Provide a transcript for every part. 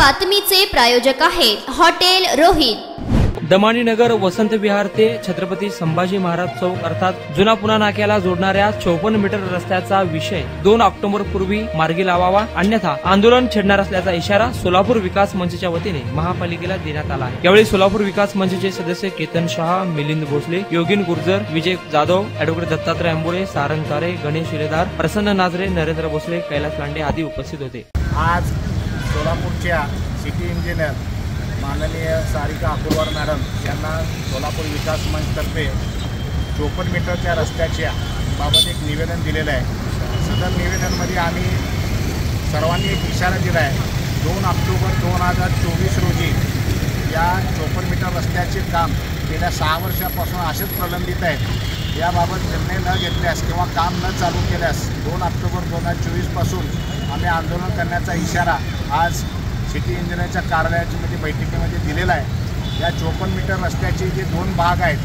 बातमीचे प्रायोजक आहेत हॉटेल रोहित। दमानी नगर वसंत विहार ते छत्रपती संभाजी महाराज चौक अर्थात जुना पुणा नाक्याला जोडणाऱ्या 54 मीटर रस्त्याचा विषय 2 ऑक्टोबर पूर्वी मार्गी लावावा, अन्यथा आंदोलन छेडणार असल्याचा इशारा सोलापूर विकास मंचच्या वतीने महापालिकेला देण्यात आला आहे। यावेळी सोलापूर विकास मंचचे सदस्य केतन शहा, मिलिंद भोसले, योगीन गुर्जर, विजय जाधव, ॲडव्होकेट दत्तात्रय आंबोळे, सारंग तारे, गणेश शिलेदार, प्रसन्न नाझरे, नरेंद्र भोसले, कैलास लांडे आदी उपस्थित होते। आज सोलापूरच्या सिटी इंजिनियर माननीय सारिका अपूर्वार मॅडम यांना सोलापूर विकास मंचतर्फे 54 मीटरच्या रस्त्याच्या बाबत एक निवेदन दिलेलं आहे। सदर निवेदनमध्ये आम्ही सर्वांनी एक इशारा दिला आहे, 2 ऑक्टोबर 2024 रोजी या 54 मीटर रस्त्याचे काम गेल्या 6 वर्षापासून असेच प्रलंबित आहेत। याबाबत निर्णय न घेतल्यास किंवा काम न चालू केल्यास 2 ऑक्टोबर 2024 पासून आम्ही आंदोलन करण्याचा इशारा आज सिटी इंजिनियरच्या कार्यालयाच्या बैठकीमध्ये दिलेला आहे। या 54 मीटर रस्त्याचे जे 2 भाग आहेत,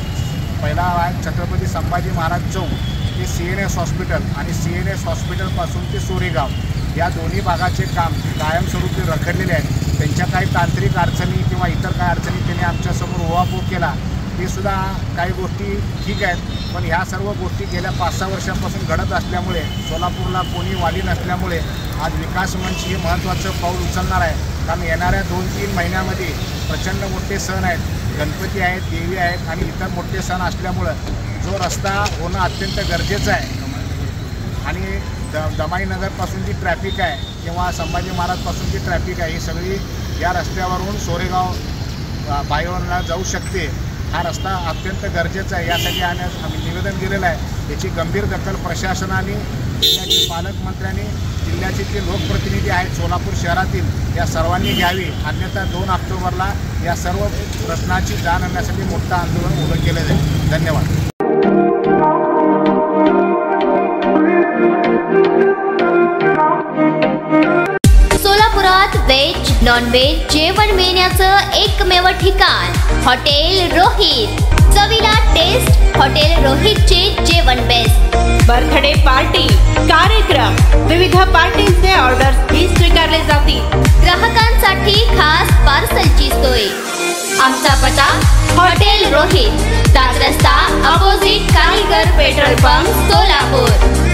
पहिला आहे छत्रपती संभाजी महाराज चौक ते CNS हॉस्पिटल आणि CNS हॉस्पिटलपासून ते सोरेगाव, या दोन्ही भागाचे काम कायमस्वरूपी रखडलेले आहेत। त्यांच्या काही तांत्रिक अडचणी किंवा इतर काही अडचणी त्यांनी आमच्यासमोर उहापोह केला, ते सुद्धा काही गोष्टी ठीक आहेत, पण ह्या सर्व गोष्टी गेल्या 5-6 वर्षांपासून घडत असल्यामुळे सोलापूरला कोणी वाली नसल्यामुळे आज विकास मंच हे महत्त्वाचं पाऊल उचलणार आहे। कारण येणाऱ्या 2-3 महिन्यामध्ये प्रचंड मोठे सण आहेत, गणपती आहेत, देवी आहेत आणि इतर मोठे सण असल्यामुळं जो रस्ता होणं अत्यंत गरजेचं आहे आणि दमाई नगरपासून जी ट्रॅफिक आहे किंवा संभाजी महाराजपासून जी ट्रॅफिक आहे ही सगळी या रस्त्यावरून सोरेगाव बायवरला जाऊ शकते। हा रस्ता अत्यंत गरजेचा आहे, यासाठी आम्ही निवेदन दिलेलं आहे। याची गंभीर दखल प्रशासनाने, जिल्ह्याचे पालकमंत्र्यांनी, जिल्ह्याचे जे लोकप्रतिनिधी आहेत सोलापूर शहरातील या सर्वांनी घ्यावी, अन्यथा 2 ऑक्टोबरला या सर्व प्रश्नाची जाण आणण्यासाठी मोठं आंदोलन उभं केलं जाईल। धन्यवाद। सोलापुरात व्हेज नॉन व्हेज जेवण मिळण्याचं एकमेव ठिकाण हॉटेल रोहित। चवीला टेस्ट हॉटेल रोहितचे जेवण बेस्ट। बर्थडे पार्टी, कार्यक्रम, विविध पार्टींचे ऑर्डर्स ही स्वीकारले जातील। ग्राहकांसाठी खास पार्सलची सोय। आमचा पत्ता हॉटेल रोहित, दादर रस्ता, अपोजिट कारीगर पेट्रोल पंप, सोलापूर।